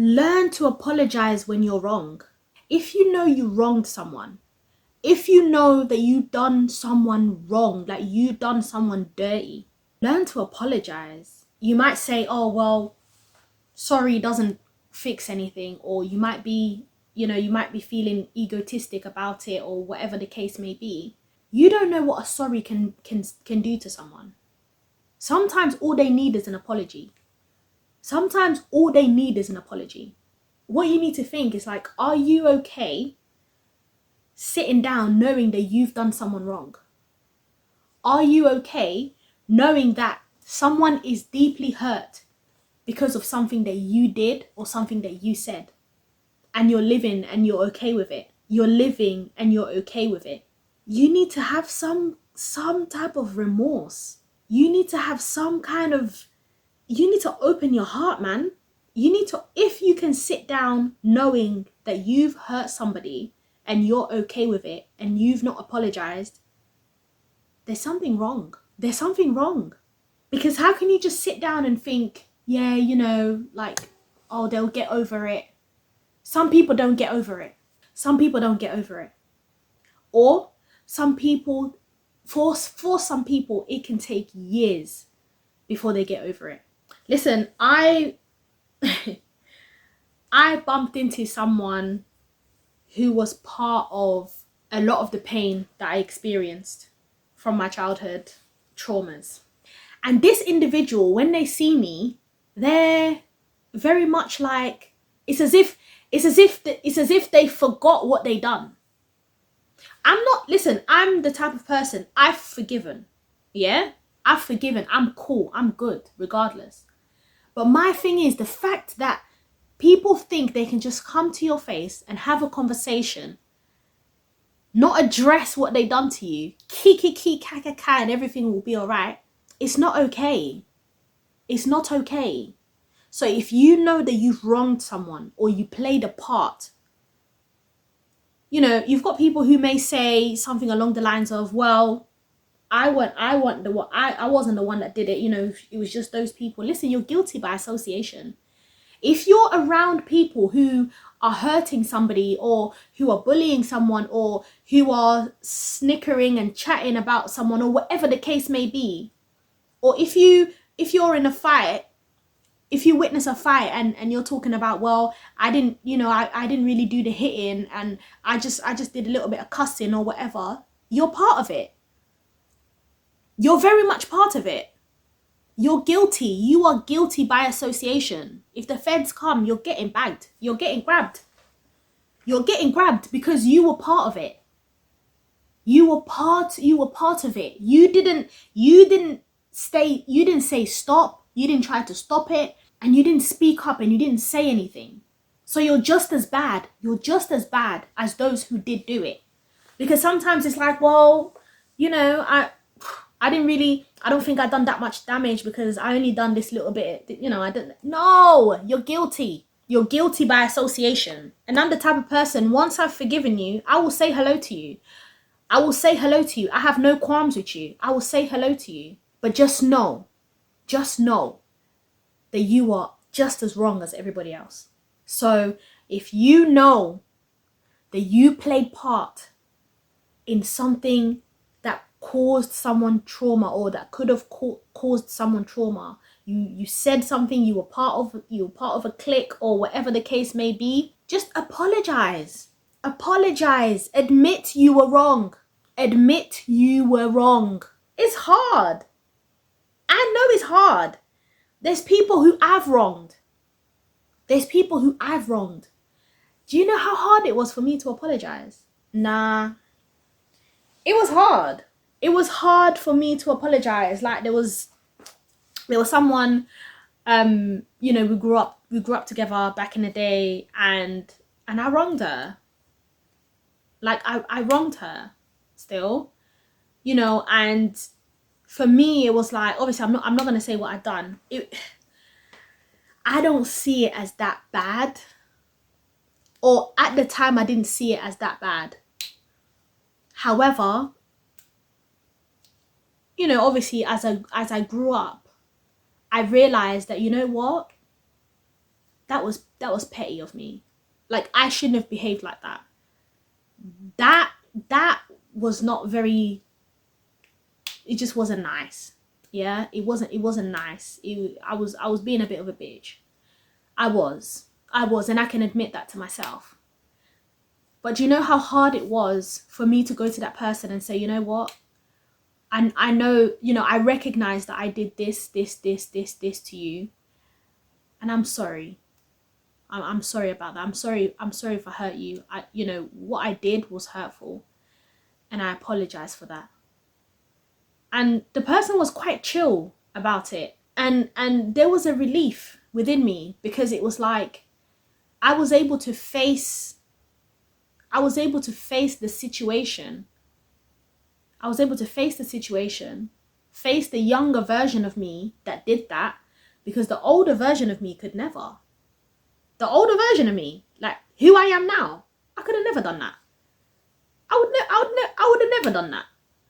Learn to apologize when you're wrong. If you know you wronged someone, if you know that you done someone wrong, like you done someone dirty, learn to apologize. You might say, oh, well, sorry doesn't fix anything, or you might be feeling egotistic about it, or whatever the case may be. You don't know what a sorry can do to someone. Sometimes all they need is an apology. Sometimes all they need is an apology. What you need to think is like, are you okay sitting down knowing that you've done someone wrong? Are you okay knowing that someone is deeply hurt because of something that you did or something that you said, and you're living and you're okay with it? You're living and you're okay with it. You need to have some type of remorse. You need to have you need to open your heart, man. You need to, if you can sit down knowing that you've hurt somebody and you're okay with it and you've not apologized, there's something wrong. There's something wrong. Because how can you just sit down and think, yeah, like, oh, they'll get over it. Some people don't get over it. Some people don't get over it. Or some people, for some people, it can take years before they get over it. Listen, I bumped into someone who was part of a lot of the pain that I experienced from my childhood traumas. And this individual, when they see me, they're very much like, it's as if they forgot what they done. I'm the type of person, I've forgiven. Yeah? I've forgiven. I'm cool. I'm good, regardless. But my thing is the fact that people think they can just come to your face and have a conversation, not address what they done to you, and everything will be all right. It's not okay. It's not okay. So if you know that you've wronged someone or you played a part, you've got people who may say something along the lines of, well, I wasn't the one that did it. It was just those people. Listen, you're guilty by association. If you're around people who are hurting somebody, or who are bullying someone, or who are snickering and chatting about someone, or whatever the case may be, or if you're in a fight, if you witness a fight and you're talking about, well, I didn't really do the hitting, and I just did a little bit of cussing or whatever, you're part of it. You're very much part of it. You're guilty. You are guilty by association. If the feds come, you're getting bagged. You're getting grabbed. You're getting grabbed because you were part of it. You were part of it. You didn't say stop. You didn't try to stop it, and you didn't speak up, and you didn't say anything. So you're just as bad. You're just as bad as those who did do it. Because sometimes it's like, well, I don't think I've done that much damage because I only done this little bit, I didn't. No, you're guilty. You're guilty by association. And I'm the type of person, once I've forgiven you, I will say hello to you. I will say hello to you. I have no qualms with you. I will say hello to you. But just know that you are just as wrong as everybody else. So if you know that you played part in something that caused someone trauma, or that could have caused someone trauma, you said something, you were part of a clique, or whatever the case may be, just apologize. Admit you were wrong. It's hard. I know it's hard. There's people who I've wronged. Do you know how hard it was for me to apologize? Nah. It was hard. It was hard for me to apologize. Like there was someone, we grew up together back in the day, and I wronged her. Like I wronged her still, and for me it was like, obviously I'm not gonna say what I've done. I don't see it as that bad, or at the time I didn't see it as that bad. However, obviously as I grew up, I realized that, you know what? that was petty of me. Like, I shouldn't have behaved like that. That was not very, it just wasn't nice. Yeah, it wasn't nice. I was being a bit of a bitch. I was, and I can admit that to myself. But do you know how hard it was for me to go to that person and say, you know what? And I know, you know, I recognize that I did this to you. And I'm sorry. I'm sorry about that. I'm sorry if I hurt you. You know, what I did was hurtful. And I apologize for that. And the person was quite chill about it. And there was a relief within me, because it was like, I was able to face the situation. I was able to face the situation, face the younger version of me that did that, because the older version of me could never. The older version of me, like who I am now, I could have never done that. I would have never done that.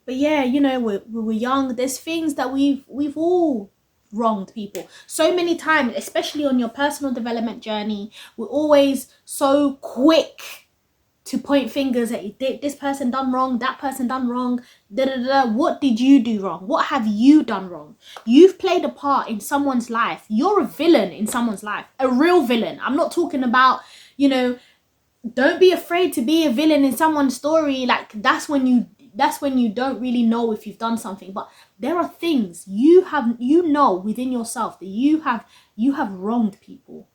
But yeah, you know, we were young. There's things that we've all wronged people so many times, especially on your personal development journey. We're always so quick to point fingers at this person done wrong, that person done wrong, da da da. What did you do wrong? What have you done wrong? You've played a part in someone's life. You're a villain in someone's life, a real villain. I'm not talking about, you know, don't be afraid to be a villain in someone's story. Like, that's when you don't really know if you've done something. But there are things you know within yourself that you have wronged people.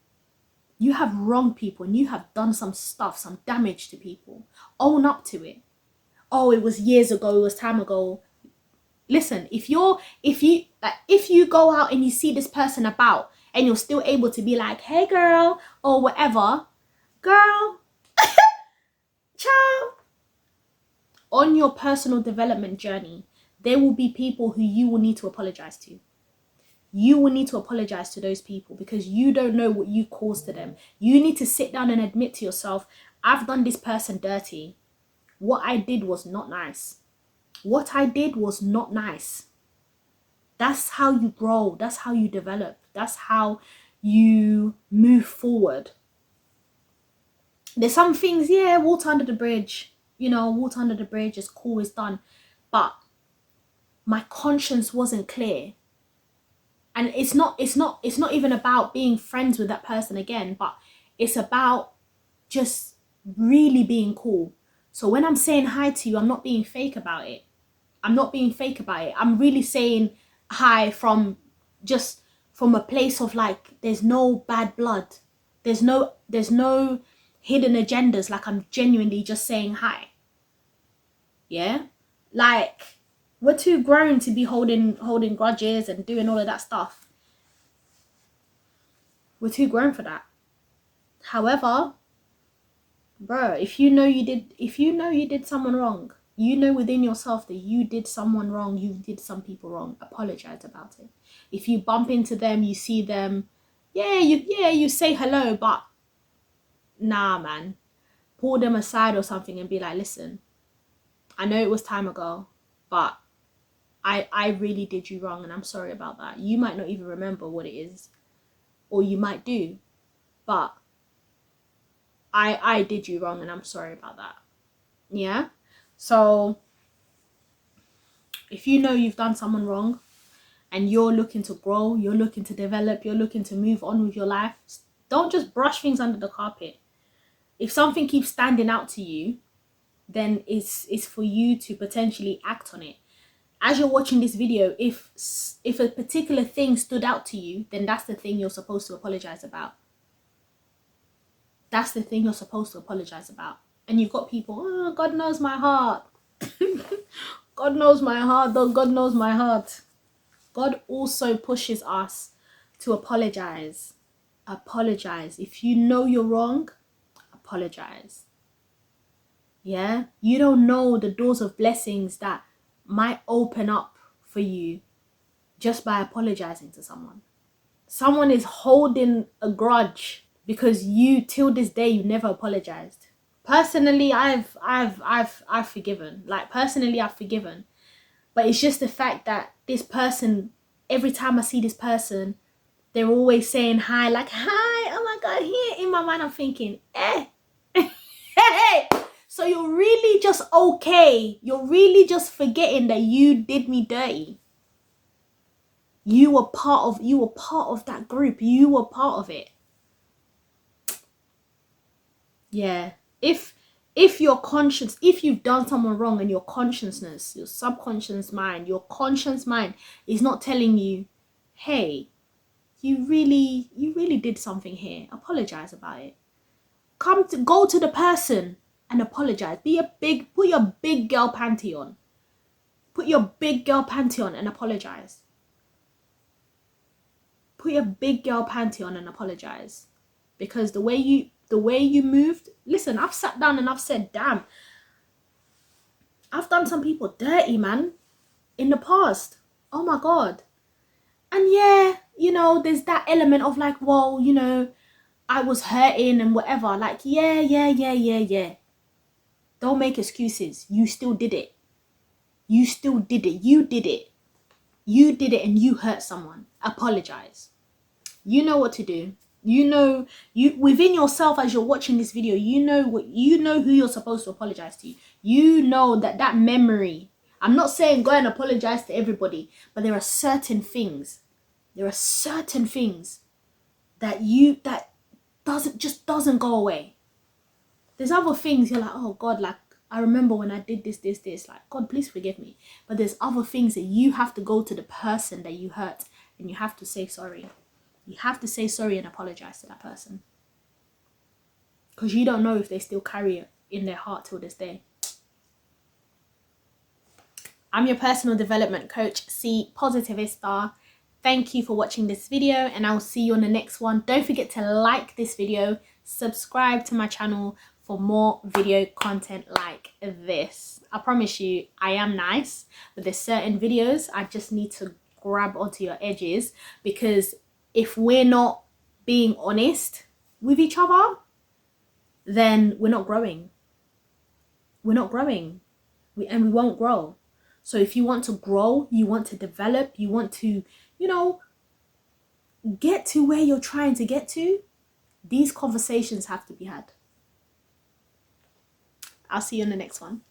You have wronged people, and you have done some stuff, some damage to people. Own up to it. Oh, it was years ago, it was time ago. Listen, if you go out and you see this person about, and you're still able to be like, hey girl, or whatever, girl, ciao. On your personal development journey, there will be people who you will need to apologize to. You will need to apologize to those people, because you don't know what you caused to them. You need to sit down and admit to yourself, I've done this person dirty. What I did was not nice. What I did was not nice. That's how you grow. That's how you develop. That's how you move forward. There's some things, yeah, water under the bridge. You know, water under the bridge is cool, it's done. But my conscience wasn't clear. And it's not even about being friends with that person again, but it's about just really being cool. So when I'm saying hi to you, I'm not being fake about it. I'm really saying hi from a place of like, there's no bad blood. There's no hidden agendas. Like, I'm genuinely just saying hi. Yeah? Like, we're too grown to be holding grudges and doing all of that stuff. We're too grown for that. However, bro, if you know you did someone wrong, you know within yourself that you did someone wrong, you did some people wrong, apologize about it. If you bump into them, you see them, you say hello, but nah, man, pull them aside or something and be like, listen, I know it was time ago, but I really did you wrong, and I'm sorry about that. You might not even remember what it is, or you might do, but I did you wrong, and I'm sorry about that. Yeah? So if you know you've done someone wrong and you're looking to grow, you're looking to develop, you're looking to move on with your life, don't just brush things under the carpet. If something keeps standing out to you, then it's for you to potentially act on it. As you're watching this video, if a particular thing stood out to you, then that's the thing you're supposed to apologize about. That's the thing you're supposed to apologize about. And you've got people, oh, God knows my heart. God knows my heart, though. God knows my heart. God also pushes us to apologize. Apologize. If you know you're wrong, apologize. Yeah? You don't know the doors of blessings that might open up for you just by apologizing to someone. Someone is holding a grudge because you, till this day, you never apologized. Personally, I've forgiven. Like, personally, I've forgiven. But it's just the fact that this person, every time I see this person, They're always saying hi, like, hi, oh my God, here. In my mind, I'm thinking, hey. So you're really just okay. You're really just forgetting that you did me dirty. You were part of that group. You were part of it. Yeah. If your conscience, if you've done someone wrong and your consciousness, your subconscious mind, your conscious mind is not telling you, hey, you really did something here. Apologize about it. Go to the person and apologize. Put your big girl panty on. Put your big girl panty on and apologize. Put your big girl panty on and apologize. Because the way you moved, listen, I've sat down and I've said, damn, I've done some people dirty, man, in the past. Oh my God. And yeah, there's that element of like, well, I was hurting and whatever. Like, yeah. Don't make excuses. You still did it. You still did it. You did it. You did it and you hurt someone. Apologize. You know what to do. You within yourself as you're watching this video, you know who you're supposed to apologize to. You know that memory. I'm not saying go and apologize to everybody, but there are certain things. There are certain things that doesn't go away. There's other things you're like, oh God, like I remember when I did this, like, God, please forgive me. But there's other things that you have to go to the person that you hurt and you have to say sorry. You have to say sorry and apologize to that person. Because you don't know if they still carry it in their heart till this day. I'm your personal development coach, C-Positivista. Thank you for watching this video and I'll see you on the next one. Don't forget to like this video, subscribe to my channel for more video content like this. I promise you, I am nice, but there's certain videos I just need to grab onto your edges, because if we're not being honest with each other, then we're not growing. We're not growing. We won't grow. So if you want to grow, you want to develop, you want to, get to where you're trying to get to, these conversations have to be had. I'll see you in the next one.